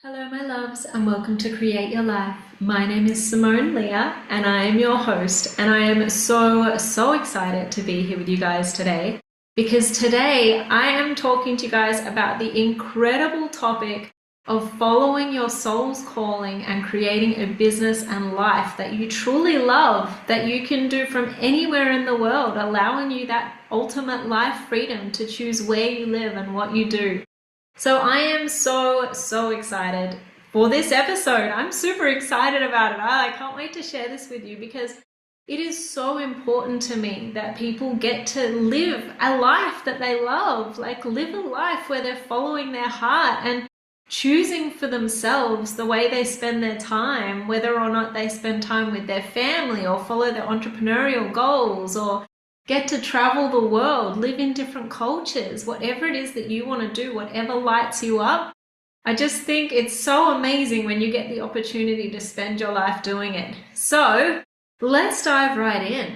Hello, my loves, and welcome to Create Your Life. My name is Simone Leah, and I am your host. And I am so excited to be here with you guys today because today I am talking to you guys about the incredible topic of following your soul's calling and creating a business and life that you truly love, that you can do from anywhere in the world, allowing you that ultimate life freedom to choose where you live and what you do. So I am so excited for this episode. I'm super excited about it. I can't wait to share this with you because it is so important to me that people get to live a life that they love, like live a life where they're following their heart and choosing for themselves the way they spend their time, whether or not they spend time with their family or follow their entrepreneurial goals or get to travel the world, live in different cultures, whatever it is that you want to do, whatever lights you up. I just think it's so amazing when you get the opportunity to spend your life doing it. So let's dive right in.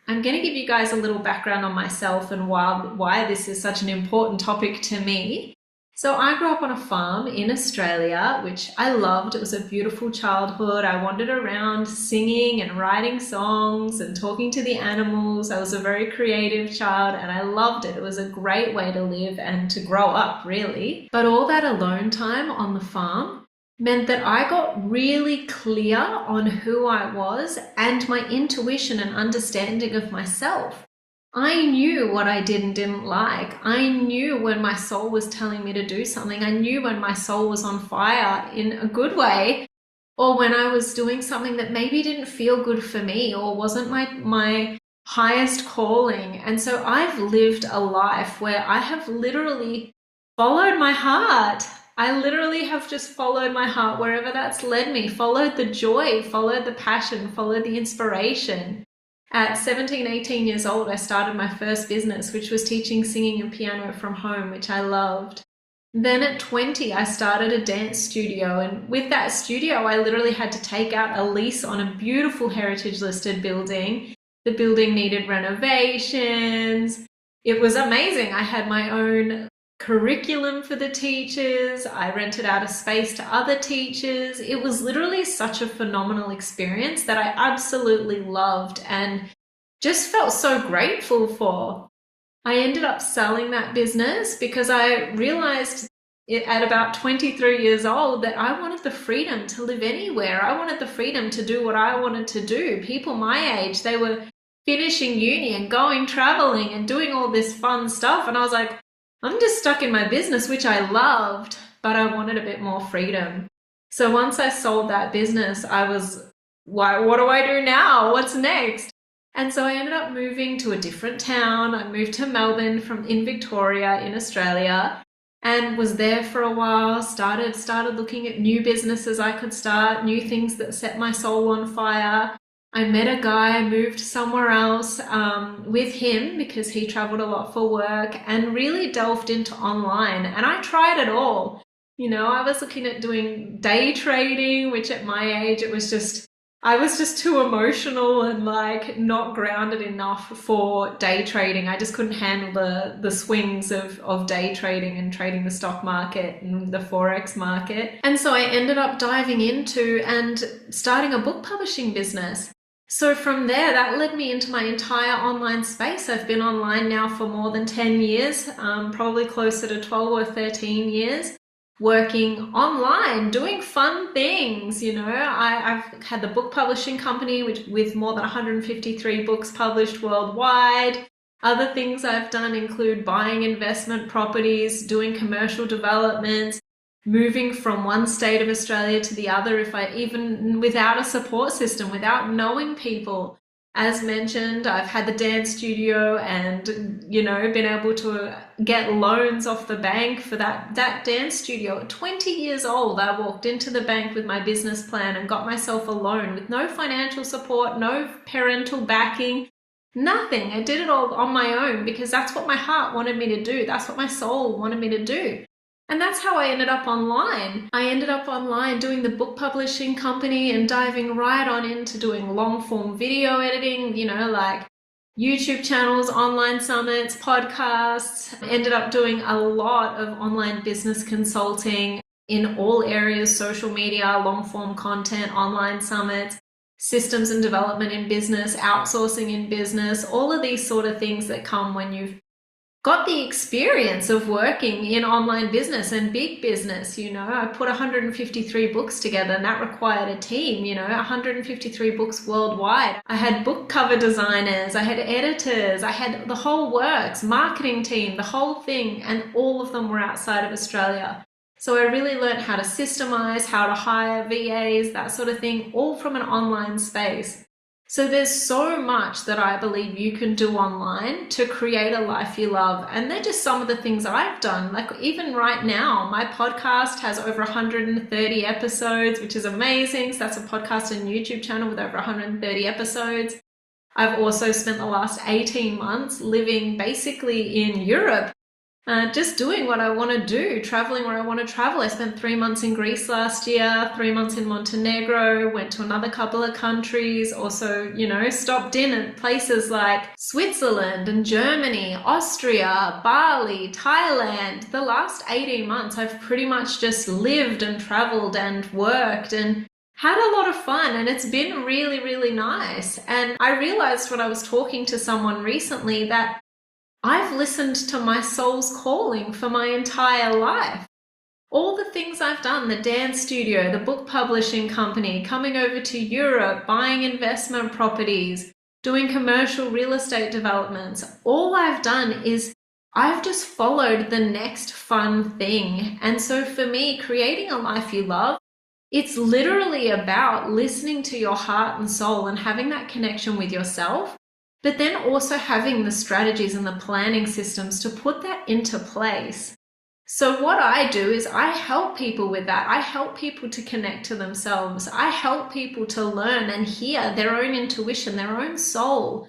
I'm going to give you guys a little background on myself and why this is such an important topic to me. So I grew up on a farm in Australia, which I loved. It was a beautiful childhood. I wandered around singing and writing songs and talking to the animals. I was a very creative child and I loved it. It was a great way to live and to grow up, really. But all that alone time on the farm meant that I got really clear on who I was and my intuition and understanding of myself. I knew what I did and didn't like. I knew when my soul was telling me to do something. I knew when my soul was on fire in a good way, or when I was doing something that maybe didn't feel good for me or wasn't my highest calling. And so I've lived a life where I have literally followed my heart. I literally have just followed my heart wherever that's led me, followed the joy, followed the passion, followed the inspiration. At 17, 18 years old, I started my first business, which was teaching singing and piano from home, which I loved. Then at 20, I started a dance studio. And with that studio, I literally had to take out a lease on a beautiful heritage listed building. The building needed renovations. It was amazing. I had my own curriculum for the teachers. I rented out a space to other teachers. It was literally such a phenomenal experience that I absolutely loved and just felt so grateful for. I ended up selling that business because I realized at about 23 years old that I wanted the freedom to live anywhere. I wanted the freedom to do what I wanted to do. People my age, they were finishing uni and going traveling and doing all this fun stuff. And I was like, I'm just stuck in my business, which I loved, but I wanted a bit more freedom. So once I sold that business, I was, what do I do now? What's next? And so I ended up moving to a different town. I moved to Melbourne in Victoria in Australia and was there for a while, started looking at new businesses I could start, new things that set my soul on fire. I met a guy, moved somewhere else with him because he traveled a lot for work and really delved into online. And I tried it all. You know, I was looking at doing day trading, which at my age, I was just too emotional and like not grounded enough for day trading. I just couldn't handle the swings of day trading and trading the stock market and the Forex market. And so I ended up diving into and starting a book publishing business. So from there, that led me into my entire online space. I've been online now for more than 10 years, probably closer to 12 or 13 years, working online, doing fun things. You know, I've had the book publishing company with more than 153 books published worldwide. Other things I've done include buying investment properties, doing commercial developments, moving from one state of Australia to the other, even without a support system, without knowing people. As mentioned, I've had the dance studio and, you know, been able to get loans off the bank for that dance studio. At 20 years old, I walked into the bank with my business plan and got myself a loan with no financial support, no parental backing, nothing. I did it all on my own because that's what my heart wanted me to do. That's what my soul wanted me to do. And that's how I ended up online. I ended up online doing the book publishing company and diving right on into doing long form video editing, you know, like YouTube channels, online summits, podcasts. I ended up doing a lot of online business consulting, in all areas: social media, long form content, online summits, systems and development in business, outsourcing in business, all of these sort of things that come when you've got the experience of working in online business and big business. I put 153 books together, and that required a team, 153 books worldwide. I had book cover designers, I had editors, I had the whole works, marketing team, the whole thing, and all of them were outside of Australia. So I really learned how to systemize, how to hire VAs, that sort of thing, all from an online space. So there's so much that I believe you can do online to create a life you love. And they're just some of the things I've done. Like even right now, my podcast has over 130 episodes, which is amazing. So that's a podcast and YouTube channel with over 130 episodes. I've also spent the last 18 months living basically in Europe, just doing what I want to do, traveling where I want to travel. I spent 3 months in Greece last year, 3 months in Montenegro, went to another couple of countries, also, stopped in at places like Switzerland and Germany, Austria, Bali, Thailand. The last 18 months, I've pretty much just lived and traveled and worked and had a lot of fun, and it's been really, really nice. And I realized when I was talking to someone recently that I've listened to my soul's calling for my entire life. All the things I've done, the dance studio, the book publishing company, coming over to Europe, buying investment properties, doing commercial real estate developments, all I've done is I've just followed the next fun thing. And so for me, creating a life you love, it's literally about listening to your heart and soul and having that connection with yourself, but then also having the strategies and the planning systems to put that into place. So what I do is I help people with that. I help people to connect to themselves. I help people to learn and hear their own intuition, their own soul.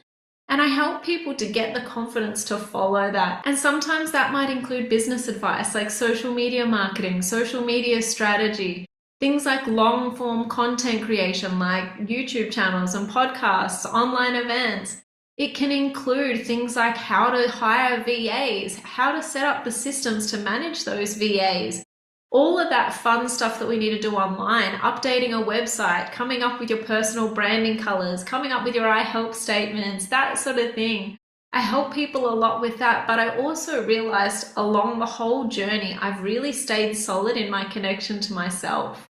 And I help people to get the confidence to follow that. And sometimes that might include business advice like social media marketing, social media strategy, things like long form content creation like YouTube channels and podcasts, online events. It can include things like how to hire VAs, how to set up the systems to manage those VAs, all of that fun stuff that we need to do online, updating a website, coming up with your personal branding colors, coming up with your I help statements, that sort of thing. I help people a lot with that, but I also realized along the whole journey, I've really stayed solid in my connection to myself.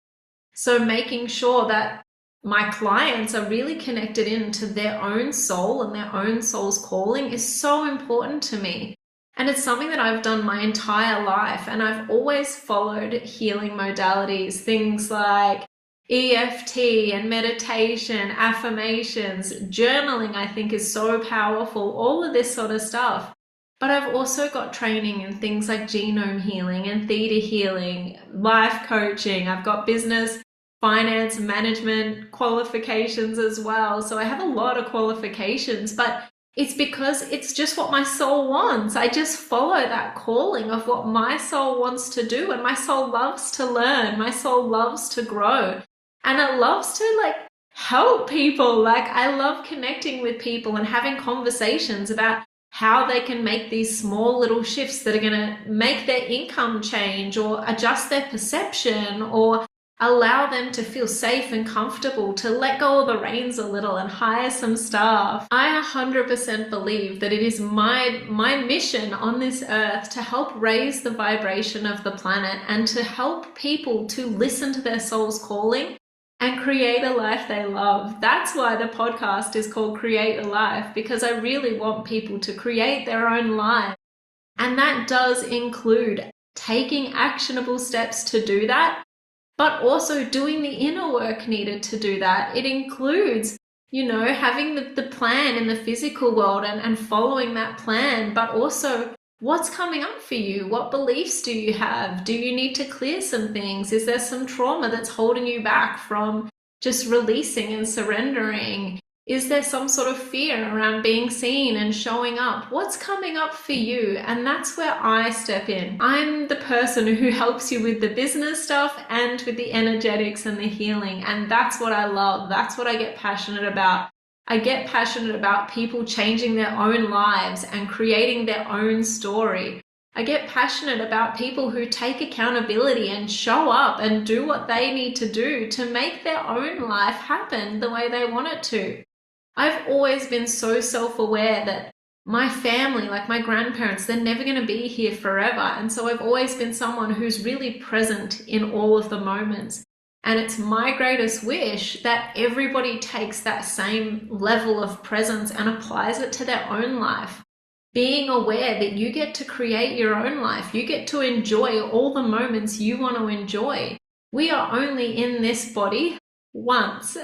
So making sure that my clients are really connected into their own soul and their own soul's calling is so important to me. And it's something that I've done my entire life. And I've always followed healing modalities, things like EFT and meditation, affirmations, journaling, I think is so powerful, all of this sort of stuff. But I've also got training in things like genome healing and theta healing, life coaching. I've got business finance management qualifications as well. So I have a lot of qualifications, but it's because it's just what my soul wants. I just follow that calling of what my soul wants to do. And my soul loves to learn. My soul loves to grow. And it loves to help people. I love connecting with people and having conversations about how they can make these small little shifts that are going to make their income change or adjust their perception or allow them to feel safe and comfortable, to let go of the reins a little and hire some staff. I 100% believe that it is my mission on this earth to help raise the vibration of the planet and to help people to listen to their soul's calling and create a life they love. That's why the podcast is called Create a Life, because I really want people to create their own life. And that does include taking actionable steps to do that, but also doing the inner work needed to do that. It includes, having the plan in the physical world and following that plan, but also what's coming up for you? What beliefs do you have? Do you need to clear some things? Is there some trauma that's holding you back from just releasing and surrendering? Is there some sort of fear around being seen and showing up? What's coming up for you? And that's where I step in. I'm the person who helps you with the business stuff and with the energetics and the healing. And that's what I love. That's what I get passionate about. I get passionate about people changing their own lives and creating their own story. I get passionate about people who take accountability and show up and do what they need to do to make their own life happen the way they want it to. I've always been so self-aware that my family, like my grandparents, they're never going to be here forever. And so I've always been someone who's really present in all of the moments. And it's my greatest wish that everybody takes that same level of presence and applies it to their own life. Being aware that you get to create your own life. You get to enjoy all the moments you want to enjoy. We are only in this body once.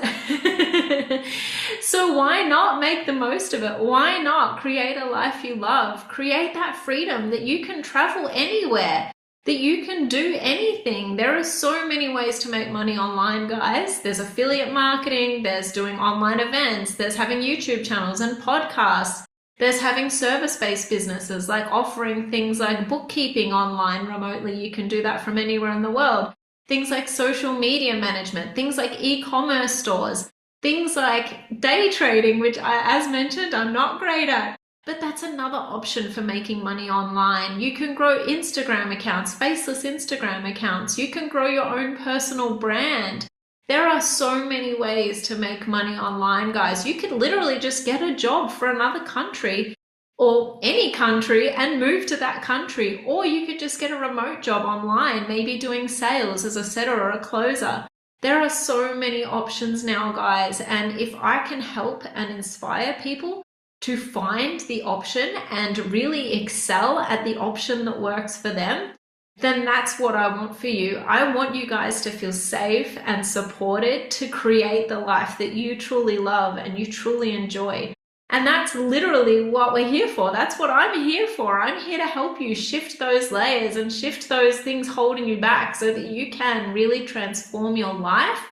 So why not make the most of it? Why not create a life you love? Create that freedom that you can travel anywhere, that you can do anything. There are so many ways to make money online, guys. There's affiliate marketing, there's doing online events, there's having YouTube channels and podcasts. There's having service-based businesses, like offering things like bookkeeping online remotely. You can do that from anywhere in the world. Things like social media management, things like e-commerce stores, things like day trading, which as mentioned, I'm not great at. But that's another option for making money online. You can grow Instagram accounts, faceless Instagram accounts. You can grow your own personal brand. There are so many ways to make money online, guys. You could literally just get a job for another country or any country and move to that country. Or you could just get a remote job online, maybe doing sales as a setter or a closer. There are so many options now, guys. And if I can help and inspire people to find the option and really excel at the option that works for them, then that's what I want for you. I want you guys to feel safe and supported to create the life that you truly love and you truly enjoy. And that's literally what we're here for. That's what I'm here for. I'm here to help you shift those layers and shift those things holding you back so that you can really transform your life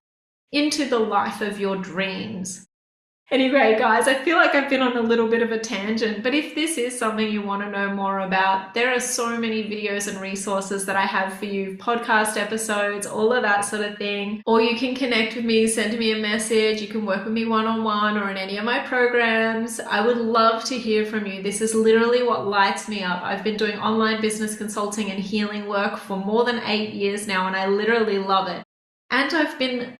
into the life of your dreams. Anyway, guys, I feel like I've been on a little bit of a tangent, but if this is something you want to know more about, there are so many videos and resources that I have for you, podcast episodes, all of that sort of thing. Or you can connect with me, send me a message, you can work with me one-on-one or in any of my programs. I would love to hear from you. This is literally what lights me up. I've been doing online business consulting and healing work for more than 8 years now, and I literally love it. And I've been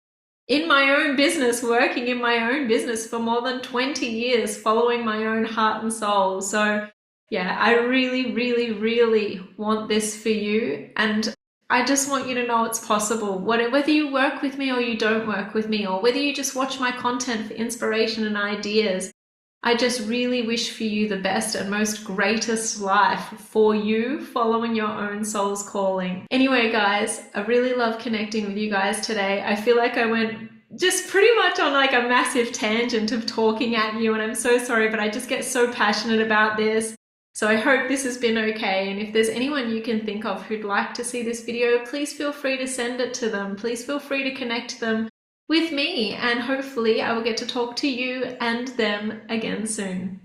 in my own business, working in my own business for more than 20 years, following my own heart and soul. So yeah, I really, really, really want this for you. And I just want you to know it's possible. Whether you work with me or you don't work with me, or whether you just watch my content for inspiration and ideas, I just really wish for you the best and most greatest life for you, following your own soul's calling. Anyway, guys, I really love connecting with you guys today. I feel like I went just pretty much on like a massive tangent of talking at you, and I'm so sorry, but I just get so passionate about this. So I hope this has been okay. And if there's anyone you can think of who'd like to see this video, please feel free to send it to them. Please feel free to connect them with me, and hopefully I will get to talk to you and them again soon.